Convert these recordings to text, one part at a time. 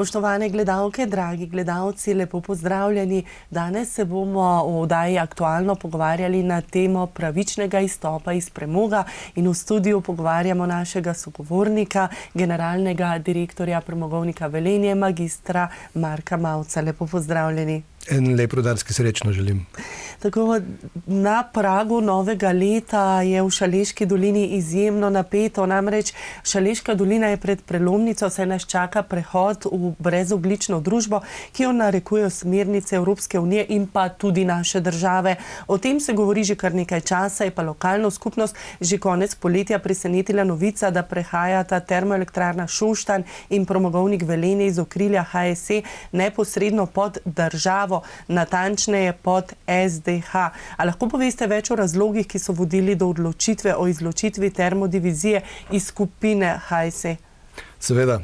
Spoštovane gledalke, dragi gledalci, lepo pozdravljeni. Danes se bomo v oddaji Aktualno pogovarjali na temo pravičnega izstopa iz premoga in v studiu pogovarjamo našega sogovornika, generalnega direktorja Premogovnika Velenje, magistra Marka Mavca. Lepo pozdravljeni. En lep rudarski srečno želim. Tako, na pragu novega leta je v Šaleški dolini izjemno napeto, namreč Šaleška dolina je pred prelomnico, saj nas čaka prehod v brezogljično družbo, ki jo narekujejo smernice Evropske unije in pa tudi naše države. O tem se govori že kar nekaj časa, je pa lokalno skupnost že konec poletja presenetila novica, da prehajata termoelektrarna Šoštanj in Premogovnik Velenje iz okrilja HSE neposredno pod državo, natančneje pod SDH. A lahko poveste več o razlogih, ki so vodili do odločitve o izločitvi termodivizije iz skupine HSE? Seveda.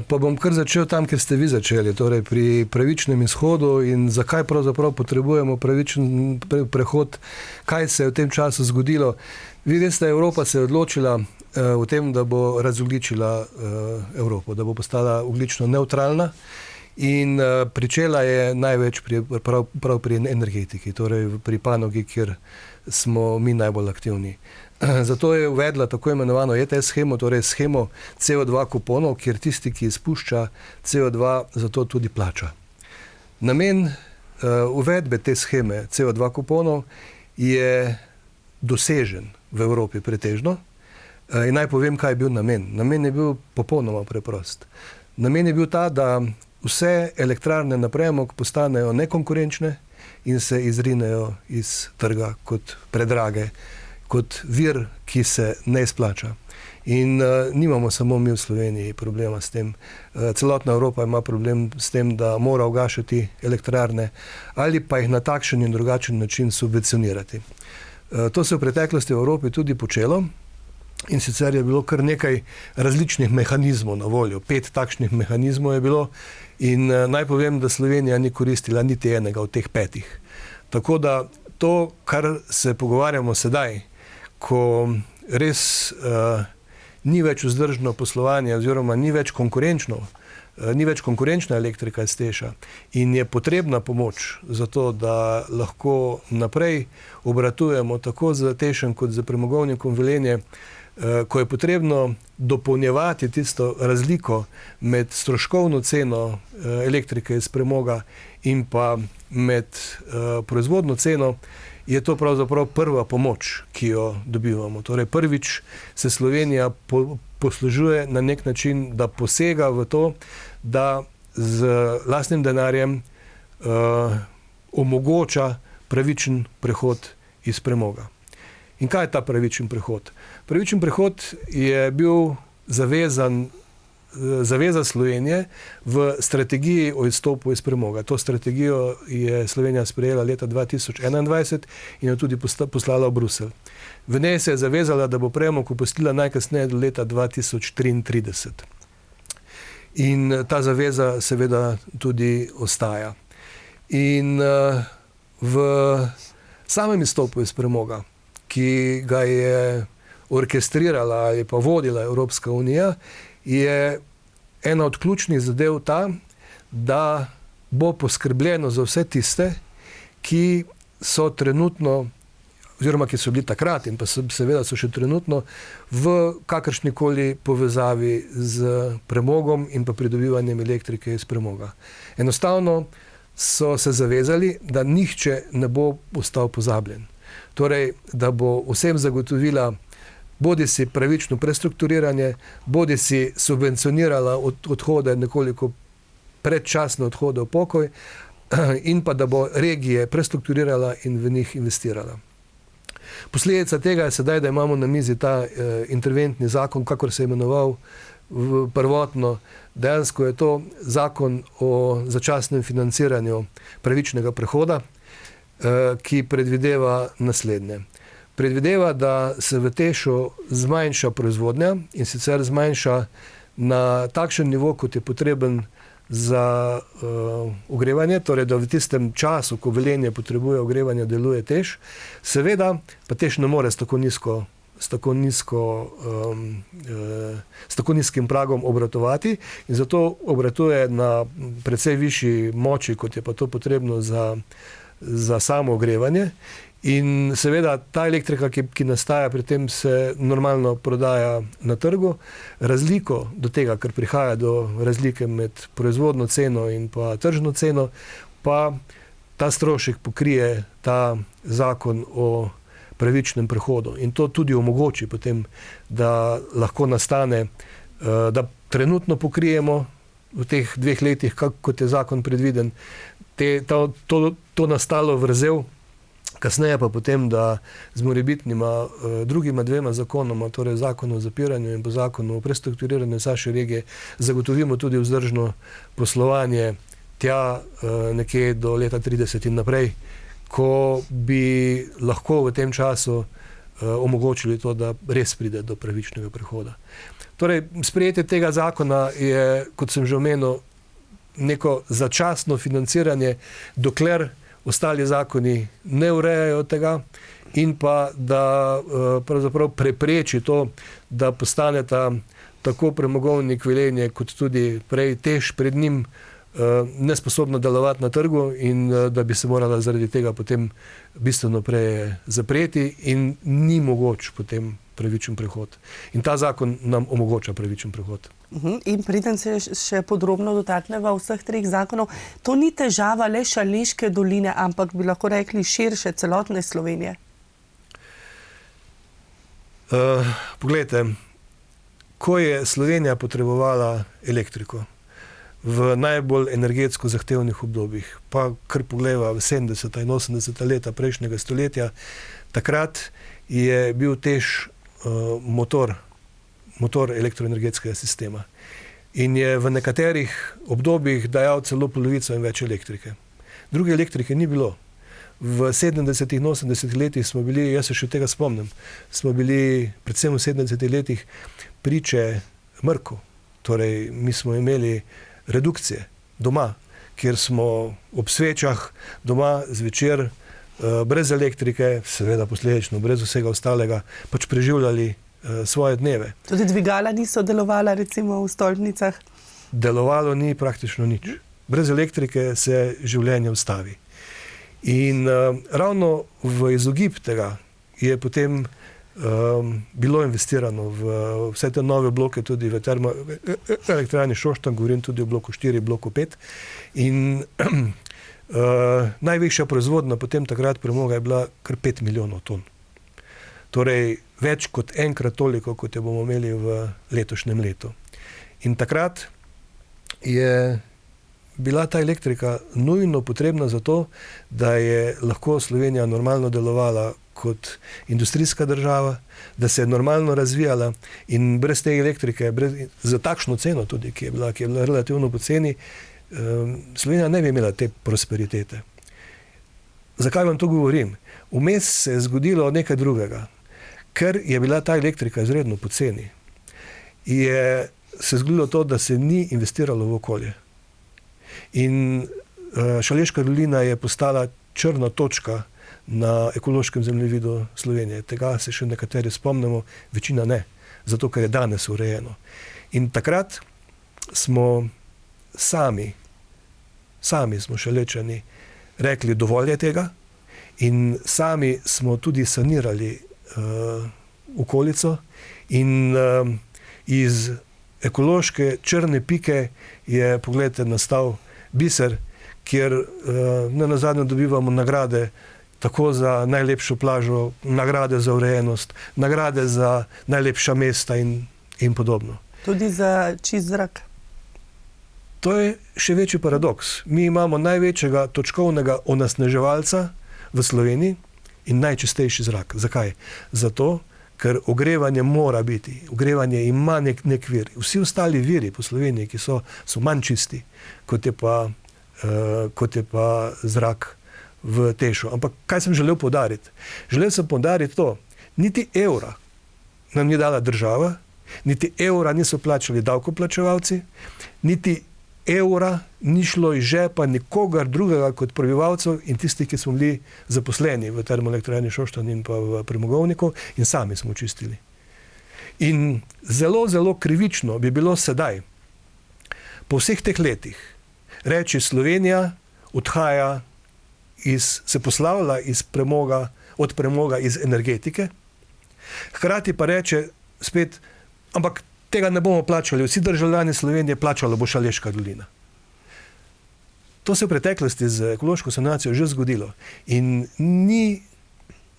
Pa bom kar začel tam, kjer ste vi začeli, torej pri pravičnem izhodu in zakaj pravzaprav potrebujemo pravičen prehod, kaj se je v tem času zgodilo. Vi veste, Evropa se je odločila v tem, da bo razogljičila Evropo, da bo postala ogljično nevtralna. In pričela je največ prav pri energetiki, torej pri panogi, kjer smo mi najbolj aktivni. Zato je uvedla tako imenovano ETS shemo, torej shemo CO2 kuponov, kjer tisti, ki izpušča CO2, zato tudi plača. Namen uvedbe te sheme CO2 kuponov je dosežen v Evropi pretežno. In naj povem, kaj je bil namen. Namen je bil popolnoma preprost. Namen je bil ta, da vse elektrarne na premog postanejo nekonkurenčne in se izrinejo iz trga kot predrage, kot vir, ki se ne izplača. In nimamo samo mi v Sloveniji problema s tem. Celotna Evropa ima problem s tem, da mora ugašati elektrarne ali pa jih na takšen in drugačen način subvencionirati. To se v preteklosti v Evropi tudi počelo. In sicer je bilo kar nekaj različnih mehanizmov na voljo. 5 takšnih mehanizmov je bilo in naj povem, da Slovenija ni koristila niti enega od teh 5. Tako da to, kar se pogovarjamo sedaj, ko res ni več vzdržno poslovanje oziroma ni več konkurenčna elektrika iz Teša in je potrebna pomoč za to, da lahko naprej obratujemo tako z Tešem kot z Premogovnikom Velenje, ko je potrebno dopolnjevati tisto razliko med stroškovno ceno elektrike iz premoga in pa med proizvodno ceno, je to pravzaprav prva pomoč, ki jo dobivamo. Torej prvič se Slovenija poslužuje na nek način, da posega v to, da z lastnim denarjem omogoča pravičen prehod iz premoga. In kaj je ta pravičen prehod? Pravičen prehod je bil zaveza Slovenije v strategiji o izstopu iz premoga. To strategijo je Slovenija sprejela leta 2021 in jo tudi poslala v Bruselj. V njej se je zavezala, da bo premog opustila najkasneje do leta 2033. In ta zaveza seveda tudi ostaja. In v samem izstopu iz premoga, ki ga je orkestrirala ali pa vodila Evropska unija, je ena od ključnih zadev ta, da bo poskrbljeno za vse tiste, ki so trenutno, oziroma ki so bili takrat in pa seveda so še trenutno v kakršnikoli povezavi z premogom in pa pridobivanjem elektrike iz premoga. Enostavno so se zavezali, da nihče ne bo ostal pozabljen. Torej, da bo vsem zagotovila bodisi pravično prestrukturiranje, bodisi subvencionirala odhode, nekoliko predčasne odhode v pokoj in pa da bo regije prestrukturirala in v njih investirala. Posledica tega je sedaj, da imamo na mizi ta interventni zakon, kakor se je imenoval prvotno. Dejansko je to zakon o začasnem financiranju pravičnega prehoda, ki predvideva naslednje. Predvideva, da se v Tešu zmanjša proizvodnja in sicer zmanjša na takšen nivo, kot je potreben za ogrevanje, torej da v tistem času, ko Velenje potrebuje ogrevanje, deluje Teš. Seveda pa Teš ne more s tako nizko s tako nizkim pragom obratovati in zato obratuje na precej višji moči, kot je pa to potrebno za samo ogrevanje. In seveda ta elektrika, ki nastaja pri tem, se normalno prodaja na trgu. Razliko do tega, ker prihaja do razlike med proizvodno ceno in pa tržno ceno, pa ta strošek pokrije ta zakon o pravičnem prehodu. In to tudi omogoči potem, da lahko nastane, da trenutno pokrijemo v teh 2 letih, kot je zakon predviden, to nastalo vrzel, kasneje pa potem, da z morebitnima drugima 2 zakonoma, torej zakon o zapiranju in po zakonu o prestrukturiranju naše regije, zagotovimo tudi vzdržno poslovanje tja nekje do leta 30 in naprej, ko bi lahko v tem času omogočili to, da res pride do pravičnega prehoda. Torej, sprejetje tega zakona je, kot sem že omenil, neko začasno financiranje, dokler ostali zakoni ne urejajo tega in pa da pravzaprav prepreči to, da postaneta tako premogovnik Velenje kot tudi prej Teš pred njim nesposobno delovati na trgu in da bi se morala zaradi tega potem bistveno prej zapreti in ni mogoč potem pravičen prehod. In ta zakon nam omogoča pravičen prehod. In preden se še podrobno dotakneva vseh 3 zakonov, to ni težava le Šaleške doline, ampak bi lahko rekli širše celotne Slovenije. Poglejte, ko je Slovenija potrebovala elektriko v najbolj energetsko zahtevnih obdobjih, pa kar pogleda v 70. in 80. leta prejšnjega stoletja, takrat je bil Teš motor elektroenergetskega sistema in je v nekaterih obdobjih dajal celo polovico in več elektrike. Druge elektrike ni bilo. V 70. in 80. letih smo bili, jaz se še tega spomnim, smo bili predvsem v 70. letih priče mrku. Torej, mi smo imeli redukcije doma, kjer smo ob svečah doma zvečer brez elektrike, seveda posledično brez vsega ostalega, pač preživljali svoje dneve. Tudi dvigala niso delovala recimo v stolpnicah? Delovalo ni praktično nič. Brez elektrike se življenje ustavi. In ravno v izogib tega je potem bilo investirano v vse te nove bloke, tudi v termoelektrarni Šoštanj, govorim tudi o bloku 4, bloku 5. In najvišja proizvodnja potem takrat premoga je bila kar 5 milijonov ton. Torej, več kot enkrat toliko, kot jo bomo imeli v letošnjem letu. In takrat je bila ta elektrika nujno potrebna za to, da je lahko Slovenija normalno delovala kot industrijska država, da se je normalno razvijala in brez te elektrike, za takšno ceno tudi, ki je bila relativno poceni, Slovenija ne bi imela te prosperitete. Zakaj vam to govorim? Vmes se je zgodilo nekaj drugega. Ker je bila ta elektrika izredno poceni, je se zgodilo to, da se ni investiralo v okolje. In Šaleška dolina je postala črna točka na ekološkem zemljevidu Slovenije. Tega se še nekateri spomnimo, večina ne, zato ker je danes urejeno. In takrat smo sami smo Šalečani rekli, dovolj je tega in sami smo tudi sanirali okolico in iz ekološke črne pike je, pogledajte, nastal biser, kjer nenazadnje dobivamo nagrade tako za najlepšo plažo, nagrade za urejenost, nagrade za najlepša mesta in podobno. Tudi za čist zrak. To je še večji paradoks. Mi imamo največjega točkovnega onesnaževalca v Sloveniji in najčistejši zrak. Zakaj? Zato, ker ogrevanje mora biti. Ogrevanje ima nek vir. Vsi ostali viri po Sloveniji, ki so manj čisti, kot je pa zrak v Tešu. Ampak kaj sem želel poudariti? Želel sem poudariti to, niti evra nam ni dala država, niti evra niso plačali davkoplačevalci, niti evra ni šlo iz žepa nikogar drugega kot prebivalcev in tistih, ki smo bili zaposleni v Termoelektrarni Šoštanj in pa v premogovniku in sami smo čistili. In zelo, zelo krivično bi bilo sedaj, po vseh teh letih, reči Slovenija odhaja se poslavlja od premoga iz energetike, hkrati pa reče spet, ampak tega ne bomo plačali, vsi državljani Slovenije plačala bo Šaleška dolina. To se v preteklosti z ekološko sanacijo že zgodilo in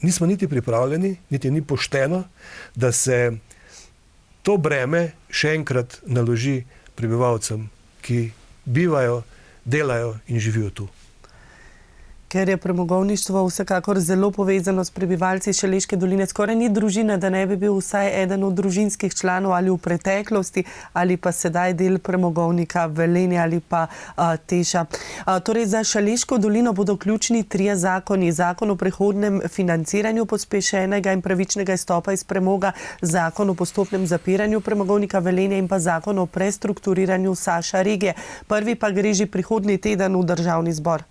nismo niti pripravljeni, niti ni pošteno, da se to breme še enkrat naloži prebivalcem, ki bivajo, delajo in živijo tu. Ker je premogovništvo vsekakor zelo povezano s prebivalci Šaleške doline, skoraj ni družine, da ne bi bil vsaj eden od družinskih članov ali v preteklosti ali pa sedaj del premogovnika Velenje ali pa Teša. Torej za Šaleško dolino bodo ključni 3 zakoni. Zakon o prehodnem financiranju pospešenega in pravičnega izstopa iz premoga, zakon o postopnem zapiranju premogovnika Velenje in pa zakon o prestrukturiranju Saša regije. Prvi pa gre že prihodnji teden v Državni zbor.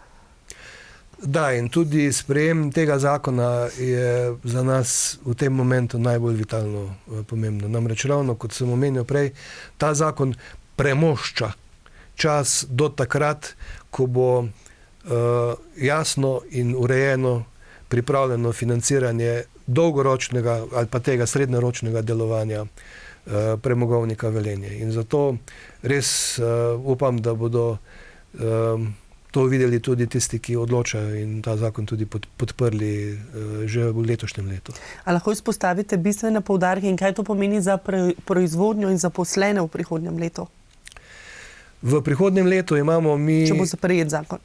Da, in tudi sprejem tega zakona je za nas v tem momentu najbolj vitalno pomembno. Namreč ravno, kot sem omenil prej, ta zakon premošča čas do takrat, ko bo jasno in urejeno pripravljeno financiranje dolgoročnega ali pa tega srednjeročnega delovanja premogovnika Velenje. In zato res upam, da bodo to videli tudi tisti, ki odločajo in ta zakon tudi podprli že v letošnjem letu. A lahko izpostavite bistvene poudarke in kaj to pomeni za proizvodnjo in zaposlene v prihodnjem letu? V prihodnjem letu imamo mi... Če bo sprejet zakon.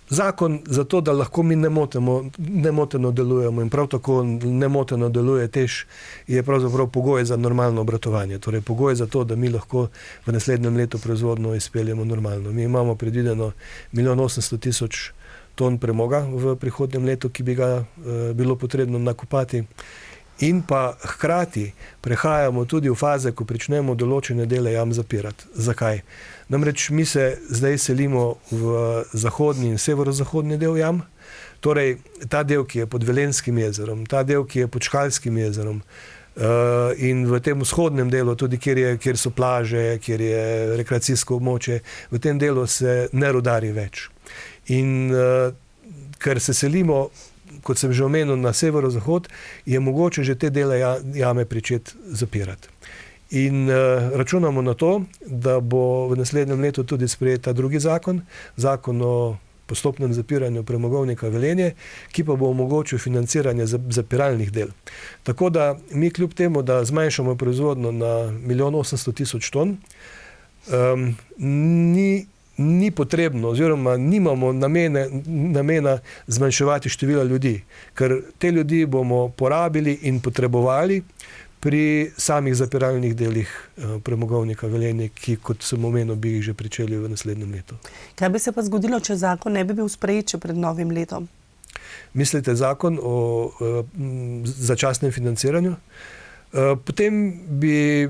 Zakon za to, da lahko mi nemoteno delujemo in prav tako nemoteno deluje Teš, je pravzaprav pogoj za normalno obratovanje. Torej pogoj za to, da mi lahko v naslednjem letu proizvodnjo izpeljemo normalno. Mi imamo predvideno 1.800.000 ton premoga v prihodnjem letu, ki bi ga bilo potrebno nakopati. In pa hkrati prehajamo tudi v faze, ko pričnemo določene dele jam zapirati. Zakaj? Namreč mi se zdaj selimo v zahodni in severozahodni del jam, torej ta del, ki je pod Velenskim jezerom, ta del, ki je pod Škalskim jezerom in v tem vzhodnem delu, tudi kjer so plaže, kjer je rekreacijsko območje, v tem delu se ne rudari več. In ker se selimo, kot sem že omenil, na severozahod, je mogoče že te dele jame pričeti zapirati. In računamo na to, da bo v naslednjem letu tudi sprejet ta drugi zakon, zakon o postopnem zapiranju premogovnika Velenje, ki pa bo omogočil financiranje zapiralnih del. Tako da mi kljub temu, da zmanjšamo proizvodnjo na 1.800.000 ton, ni potrebno oziroma nimamo namena zmanjševati števila ljudi, ker te ljudi bomo porabili in potrebovali pri samih zapiralnih delih premogovnika Velenje, ki, kot sem omenil, bi jih že pričeli v naslednjem letu. Kaj bi se pa zgodilo, če zakon ne bi bil sprejet še pred novim letom? Mislite zakon o začasnem financiranju? Potem bi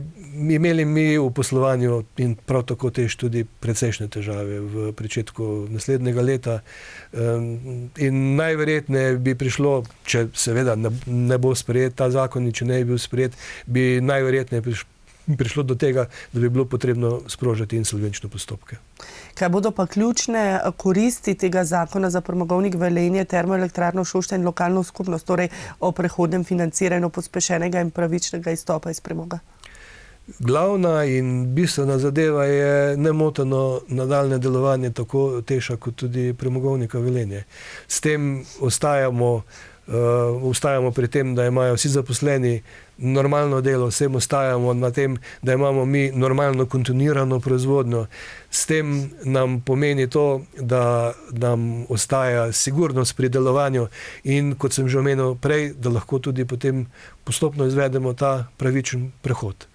imeli mi v poslovanju in prav tako Teš tudi precejšnje težave v pričetku naslednjega leta in najverjetneje bi prišlo, če seveda ne bo sprejet ta zakon in če ne bi bil sprejet, bi najverjetneje prišlo do tega, da bi bilo potrebno sprožiti insolvenčne postopke. Kaj bodo pa ključne koristi tega zakona za premogovnik Velenje, Termoelektrarno Šoštanj in lokalno skupnost, torej o prehodnem financiranju pospešenega in pravičnega izstopa iz premoga? Glavna in bistvena zadeva je nemoteno nadaljne delovanje tako Teša kot tudi premogovnika Velenje. S tem ostajamo pri tem, da imajo vsi zaposleni normalno delo, vsem ostajamo na tem, da imamo mi normalno kontinuirano proizvodnjo. S tem nam pomeni to, da nam ostaja sigurnost pri delovanju in, kot sem že omenil prej, da lahko tudi potem postopno izvedemo ta pravičen prehod.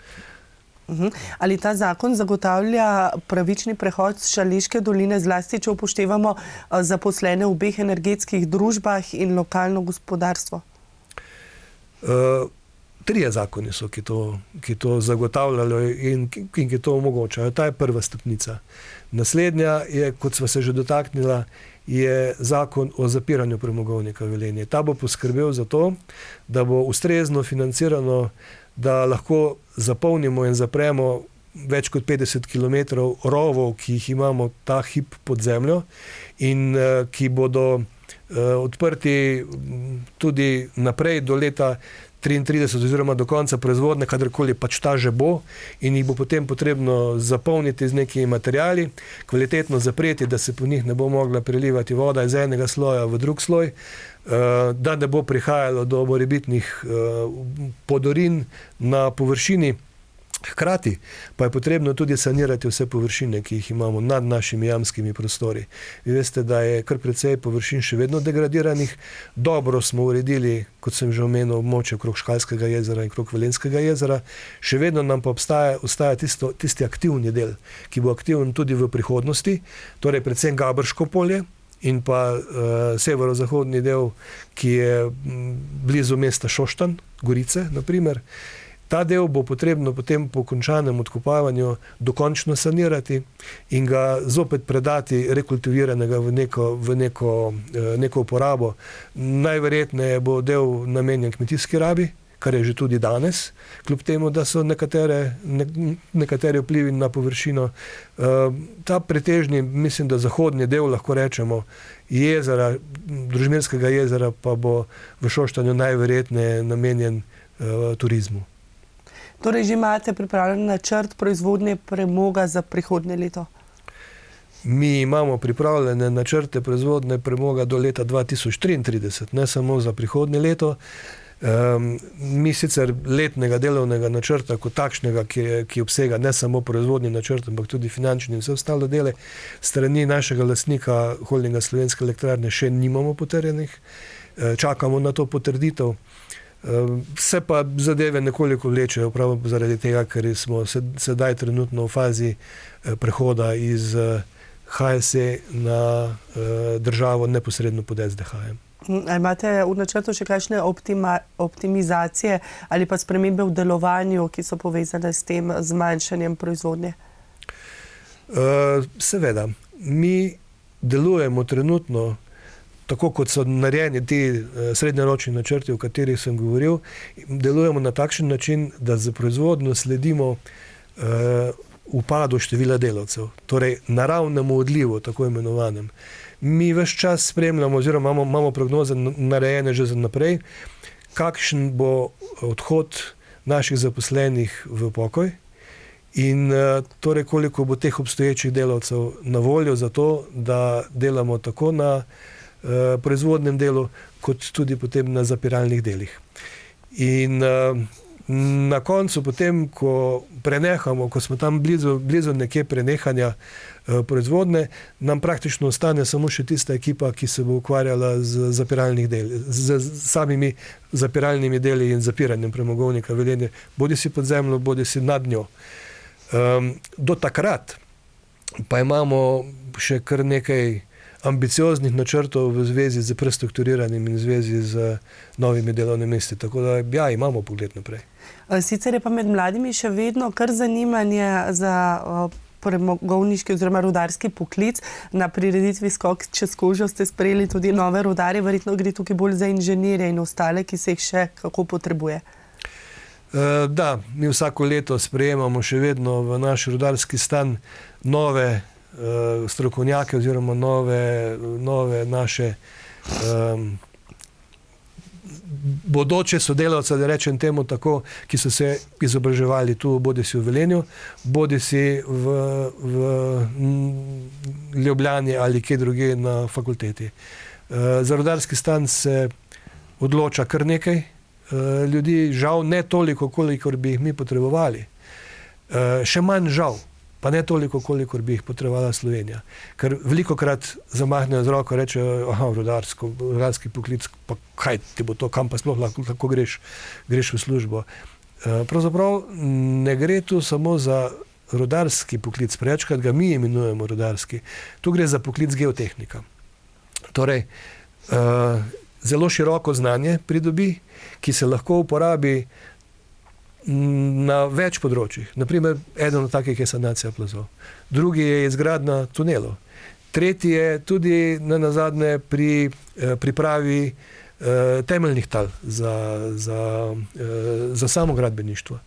Ali ta zakon zagotavlja pravični prehod z Šaleške doline, zlasti če upoštevamo zaposlene v obeh energetskih družbah in lokalno gospodarstvo? Trije zakoni so, ki to zagotavljajo in ki to omogočajo. Ta je prva stopnica. Naslednja je, kot sva se že dotaknila, je zakon o zapiranju premogovnika Velenje. Ta bo poskrbel za to, da bo ustrezno financirano, da lahko zapolnimo in zapremo več kot 50 km rovov, ki jih imamo ta hip pod zemljo in ki bodo odprti tudi naprej do leta 33 oziroma do konca proizvodne, kadarkoli pač ta že bo, in jih bo potem potrebno zapolniti z nekimi materiali, kvalitetno zapreti, da se po njih ne bo mogla prelivati voda iz enega sloja v drug sloj, da ne bo prihajalo do morebitnih podorin na površini. Hkrati pa je potrebno tudi sanirati vse površine, ki jih imamo nad našimi jamskimi prostori. Vi veste, da je kar precej površin še vedno degradiranih. Dobro smo uredili, kot sem že omenil, območje okrog Škalskega jezera in okrog Velenjskega jezera. Še vedno nam pa ostaja tisti aktivni del, ki bo aktiven tudi v prihodnosti, torej predvsem Gabrško polje in pa severozahodni del, ki je blizu mesta Šoštanj, Gorice, na primer. Ta del bo potrebno potem po končanem odkopavanju dokončno sanirati in ga zopet predati rekultiviranega v neko uporabo. Najverjetneje bo del namenjen kmetijski rabi, kar je že tudi danes, kljub temu, da so nekateri vplivi na površino. Ta pretežni, mislim, da zahodni del, lahko rečemo, jezera, Družmirskega jezera, pa bo v Šoštanju najverjetneje namenjen turizmu. Torej, že imate pripravljen načrt proizvodnje premoga za prihodnje leto? Mi imamo pripravljene načrte proizvodnje premoga do leta 2033, ne samo za prihodnje leto. Mi sicer letnega delovnega načrta kot takšnega, ki obsega ne samo proizvodni načrt, ampak tudi finančni in vse ostale dele, strani našega lastnika Holdinga Slovenske elektrarne še nimamo potrjenih. Čakamo na to potrditev. Se pa zadeve nekoliko vlečejo prav zaradi tega, ker smo sedaj trenutno v fazi prehoda iz HSE na državo neposredno pod SDH-jem. Imate v načrtu še kakšne optimizacije ali pa spremembe v delovanju, ki so povezane s tem zmanjšanjem proizvodnje? Seveda. Mi delujemo trenutno tako, kot so narejeni ti srednjeročni načrti, o katerih sem govoril, delujemo na takšen način, da za proizvodnjo sledimo upadu števila delavcev, torej naravnemu odlivu, tako imenovanem. Mi ves čas spremljamo oziroma imamo prognoze narejene že za naprej, kakšen bo odhod naših zaposlenih v pokoj in torej koliko bo teh obstoječih delavcev na voljo za to, da delamo tako na proizvodnem delu, kot tudi potem na zapiralnih delih. In na koncu potem, ko prenehamo, ko smo tam blizu nekje prenehanja proizvodne, nam praktično ostane samo še tista ekipa, ki se bo ukvarjala z samimi zapiralnimi deli in zapiranjem premogovnika Velenje, bodi si pod zemljo, bodi si nad njo. Do takrat pa imamo še kar nekaj ambicioznih načrtov v zvezi z prestrukturiranjem in v zvezi z novimi delovnimi mesti. Tako da, ja, imamo pogled naprej. Sicer je pa med mladimi še vedno kar zanimanje za premogovniški oziroma rudarski poklic. Na prireditvi Skok čez kožo ste sprejeli tudi nove rudarje, verjetno gre tukaj bolj za inženirje in ostale, ki se jih še kako potrebuje. Da, mi vsako leto sprejemamo še vedno v naš rudarski stan nove strokovnjake oziroma nove naše bodoče sodelavce, da rečem temu tako, ki so se izobraževali tu, bodi si v Velenju, bodi si v Ljubljani ali kje druge na fakulteti. Za rudarski stan se odloča kar nekaj ljudi, žal ne toliko, kolikor bi jih mi potrebovali. Še manj žal, pa ne toliko, kolikor bi jih potrebovala Slovenija. Ker velikokrat zamahnejo z roko, rečejo, rudarski poklic, pa kaj ti bo to, kam pa sploh lahko greš v službo. Pravzaprav ne gre tu samo za rudarski poklic, prečkrat ga mi imenujemo rudarski. Tu gre za poklic geotehnika. Torej, zelo široko znanje pridobi, ki se lahko uporabi na več področjih. Naprimer, eden od takih je sanacija plazov. Drugi je izgradnja tunelov. Tretji je tudi nenazadnje pri pripravi temeljnih tal za samo gradbeništvo.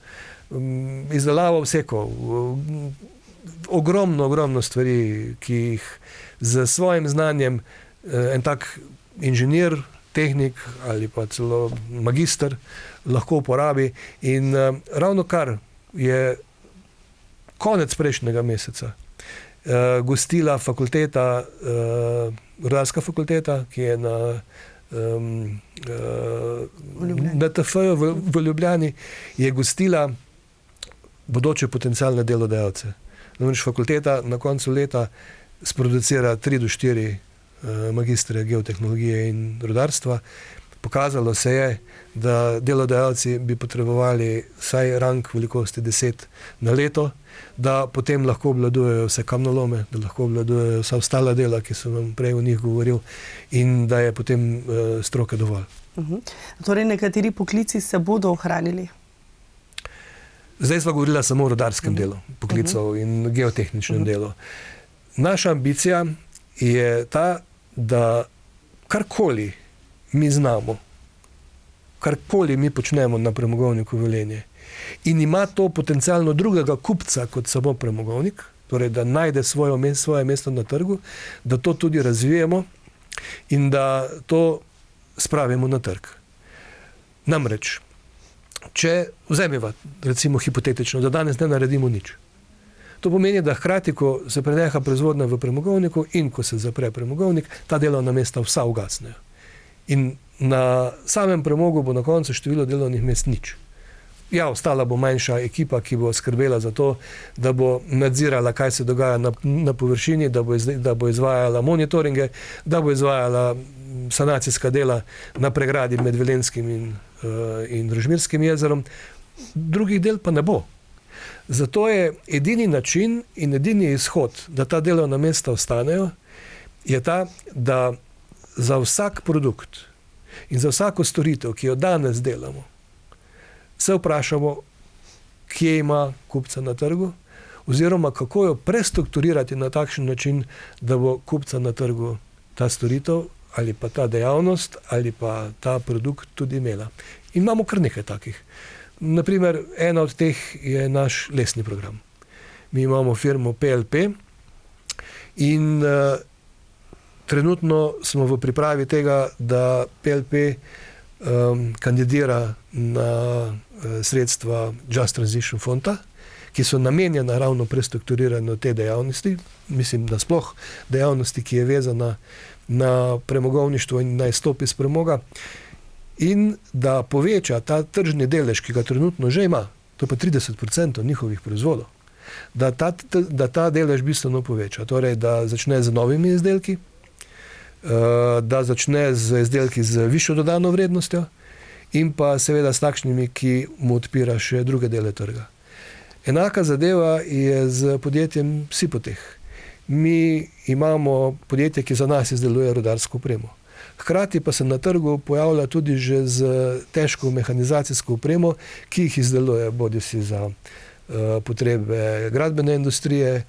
Izdelava vsekov, ogromno stvari, ki jih z svojim znanjem en tak inženir, tehnik ali pa celo magister lahko uporabi. In ravno kar je konec prejšnjega meseca gostila fakulteta, rudarska fakulteta, ki je na NTF-ju v Ljubljani, je gostila bodoče potencialne delodajalce. Namreč fakulteta na koncu leta sproducira 3 do 4 magistre geotehnologije in rudarstva. Pokazalo se je, da delodajalci bi potrebovali vsaj rang velikosti 10 na leto, da potem lahko obvladujejo vse kamnolome, da lahko obvladujejo vsa ostala dela, ki sem vam prej o njih govoril, in da je potem stroke dovolj. Torej, nekateri poklici se bodo ohranili? Zdaj sva govorila samo o rudarskem delu poklicov in geotehničnem delu. Naša ambicija je ta, da karkoli mi znamo, karkoli mi počnemo na premogovniku Velenje in ima to potencialno drugega kupca kot samo premogovnik, torej da najde svoje mesto na trgu, da to tudi razvijemo in da to spravimo na trg. Namreč, če vzemimo, recimo hipotetično, da danes ne naredimo nič. To pomeni, da hkrati, ko se preneha proizvodnja v premogovniku in ko se zapre premogovnik, ta delovna mesta vsa ugasnejo. In na samem premogu bo na koncu število delovnih mest nič. Ja, ostala bo manjša ekipa, ki bo skrbela za to, da bo nadzirala, kaj se dogaja na površini, da bo izvajala monitoringe, da bo izvajala sanacijska dela na pregradi med Velenskim in Rožmirskim jezerom. Drugih del pa ne bo. Zato je edini način in edini izhod, da ta delovna mesta ostanejo, je ta, da za vsak produkt in za vsako storitev, ki jo danes delamo, se vprašamo, kje ima kupca na trgu, oziroma kako jo prestrukturirati na takšen način, da bo kupca na trgu ta storitev ali pa ta dejavnost ali pa ta produkt tudi imela. In imamo kar nekaj takih. Naprimer, ena od teh je naš lesni program. Mi imamo firmo PLP in trenutno smo v pripravi tega, da PLP kandidira na sredstva Just Transition fonda, ki so namenjena ravno prestrukturiranju te dejavnosti, mislim, da sploh dejavnosti, ki je vezana na premogovništvo in na izstop iz premoga, in da poveča ta tržni delež, ki ga trenutno že ima, to pa 30% njihovih proizvodov, da ta delež bistveno poveča. Torej, da začne z novimi izdelki, da začne z izdelki z višjo dodano vrednostjo in pa seveda s takšnimi, ki mu odpira še druge dele trga. Enaka zadeva je z podjetjem Sipoteh. Mi imamo podjetje, ki za nas izdeluje rudarsko opremo. Hkrati pa se na trgu pojavlja tudi že z težko mehanizacijsko opremo, ki jih izdeluje bodisi za potrebe gradbene industrije,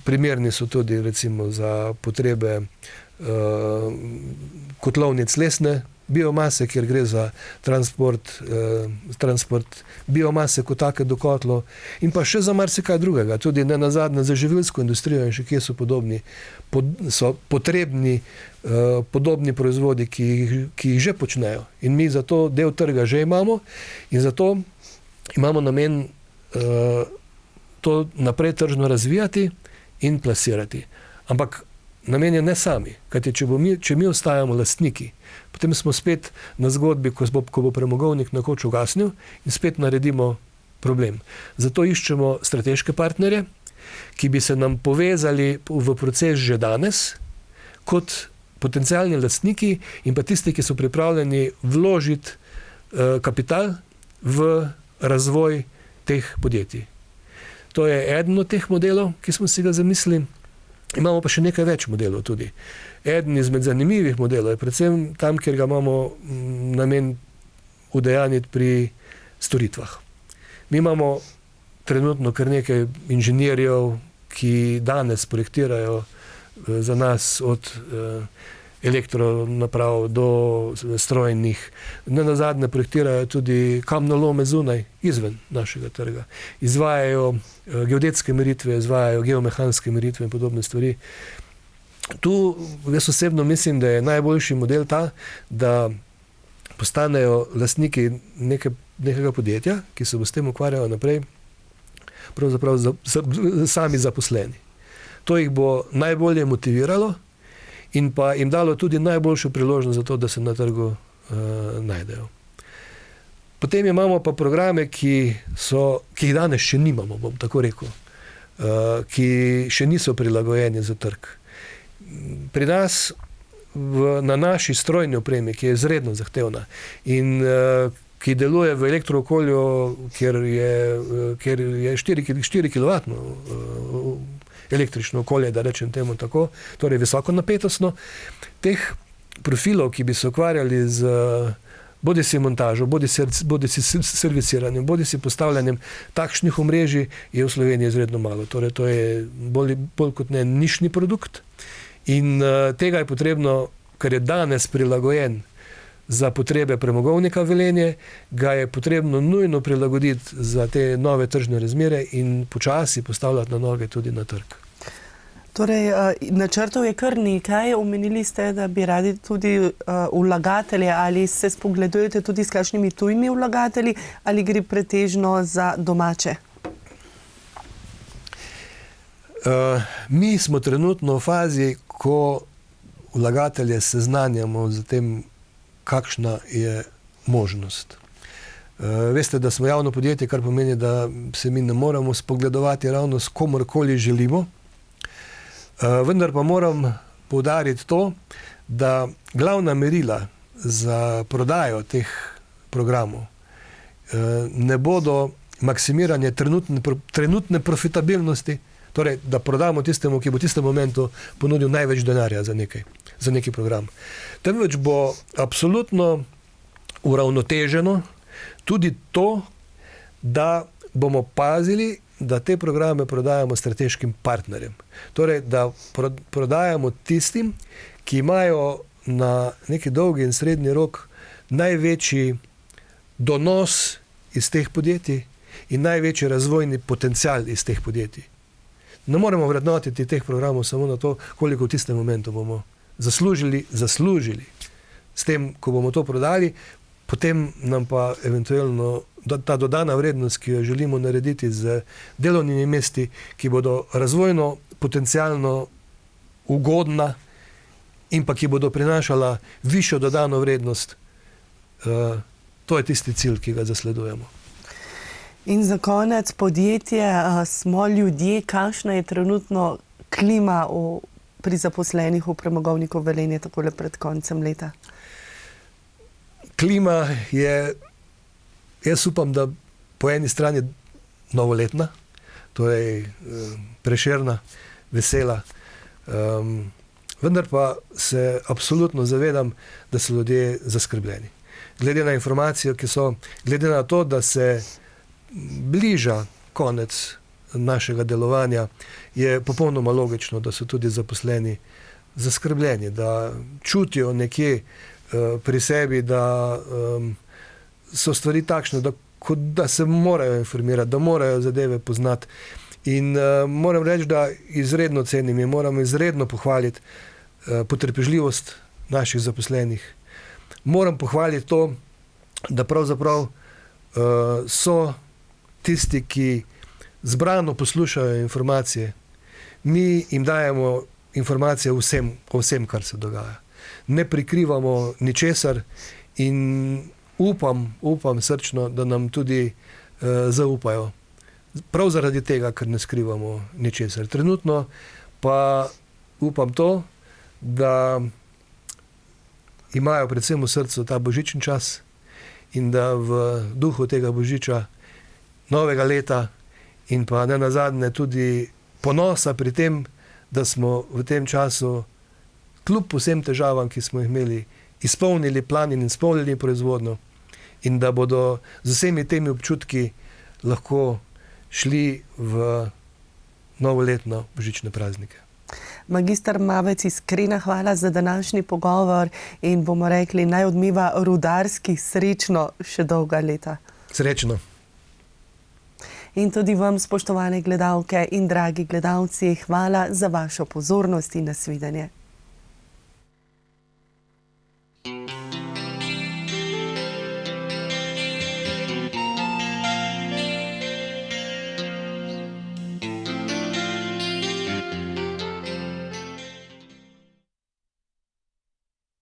primerni so tudi recimo za potrebe kotlovnic lesne biomase, kjer gre za transport biomase kot take do kotlov, in pa še za marsikaj drugega, tudi nenazadnje za živilsko industrijo in še kje so potrebni podobni proizvodi, ki jih že počnejo. In mi zato del trga že imamo in zato imamo namen to naprej tržno razvijati in plasirati. Ampak namen je ne sami, kajti če mi ostajamo lastniki, potem smo spet na zgodbi, ko bo premogovnik nekoč ugasnil in spet naredimo problem. Zato iščemo strateške partnerje, ki bi se nam povezali v proces že danes, kot potencialni lastniki in pa tisti, ki so pripravljeni vložiti kapital v razvoj teh podjetij. To je eden od teh modelov, ki smo si ga zamislili. Imamo pa še nekaj več modelov tudi. Eden izmed zanimivih modelov je predvsem tam, kjer ga imamo namen udejaniti pri storitvah. Mi imamo trenutno kar nekaj inženirjev, ki danes projektirajo za nas od elektronaprav do strojnih. Nenazadnje projektirajo tudi kamnolome zunaj, izven našega trga. Izvajajo geodetske meritve, izvajajo geomehanske meritve in podobne stvari. Tu jaz osebno mislim, da je najboljši model ta, da postanejo lastniki nekega podjetja, ki se bo s tem ukvarjalo naprej, pravzaprav sami zaposleni. To jih bo najbolje motiviralo in pa jim dalo tudi najboljšo priložnost za to, da se na trgu najdejo. Potem imamo pa programe, ki jih danes še nimamo, bom tako rekel, ki še niso prilagojeni za trg. Pri nas, na naši strojni opremi, ki je izredno zahtevna in ki deluje v elektrookolju, kjer je 4 kW električno okolje, da rečem temu tako, torej visoko napetostno, teh profilov, ki bi se ukvarjali z bodisi montažo, bodisi serviciranjem, bodisi postavljanjem takšnih omrežij, je v Sloveniji izredno malo. Torej, to je bolj kot ne nišni produkt in tega je potrebno, ker je danes prilagojen za potrebe premogovnika Velenje, ga je potrebno nujno prilagoditi za te nove tržne razmere in počasi postavljati na noge tudi na trg. Torej, načrtov je kar nekaj. Omenili ste, da bi radi tudi vlagatelje. Ali se spogledujete tudi s kakšnimi tujimi vlagatelji ali gre pretežno za domače? Mi smo trenutno v fazi, ko vlagatelje seznanjamo z tem, kakšna je možnost. Veste, da smo javno podjetje, kar pomeni, da se mi ne moramo spogledovati ravno s komorkoli želimo. Vendar pa moram poudariti to, da glavna merila za prodajo teh programov ne bodo maksimiranje trenutne profitabilnosti, torej, da prodamo tistemu, ki bo v tistem momentu ponudil največ denarja za neki program. Temveč bo absolutno uravnoteženo tudi to, da bomo pazili, da te programe prodajamo strateškim partnerjem. Torej, da prodajamo tistim, ki imajo na neki dolgi in srednji rok največji donos iz teh podjetij in največji razvojni potencial iz teh podjetij. Ne moremo vrednotiti teh programov samo na to, koliko v tistem momentu bomo zaslužili. S tem, ko bomo to prodali, potem nam pa eventualno ta dodana vrednost, ki jo želimo narediti z delovnimi mesti, ki bodo razvojno, potencialno ugodna in pa ki bodo prinašala višjo dodano vrednost, to je tisti cilj, ki ga zasledujemo. In za konec podjetje, smo ljudje, kakšna je trenutno klima pri zaposlenih v premogovniku Velenje takole pred koncem leta? Klima je, jaz upam, da po eni strani novoletna, torej prešerna, vesela, vendar pa se absolutno zavedam, da so ljudje zaskrbljeni. Glede na informacijo, ki so, glede na to, da se bliža konec našega delovanja, je popolnoma logično, da so tudi zaposleni zaskrbljeni, da čutijo nekje pri sebi, da so stvari takšne, da se morajo informirati, da morajo zadeve poznati. In moram reči, da izredno cenim in moram izredno pohvaliti potrpežljivost naših zaposlenih. Moram pohvaliti to, da pravzaprav so tisti, ki zbrano poslušajo informacije. Mi jim dajemo informacije o vsem, kar se dogaja. Ne prikrivamo ničesar in upam srčno, da nam tudi zaupajo. Prav zaradi tega, ker ne skrivamo ničesar. Trenutno pa upam to, da imajo predvsem v srcu ta božični čas in da v duhu tega božiča, novega leta in pa nenazadnje tudi ponosa pri tem, da smo v tem času kljub vsem težavam, ki smo jih imeli, izpolnili plan in izpolnili proizvodnjo in da bodo z vsemi temi občutki lahko šli v novoletno božične praznike. Magister Mavec, iskrena hvala za današnji pogovor in bomo rekli, naj odmeva rudarski srečno še dolga leta. Srečno. In tudi vam, spoštovane gledalke in dragi gledalci, hvala za vašo pozornost in nasvidenje.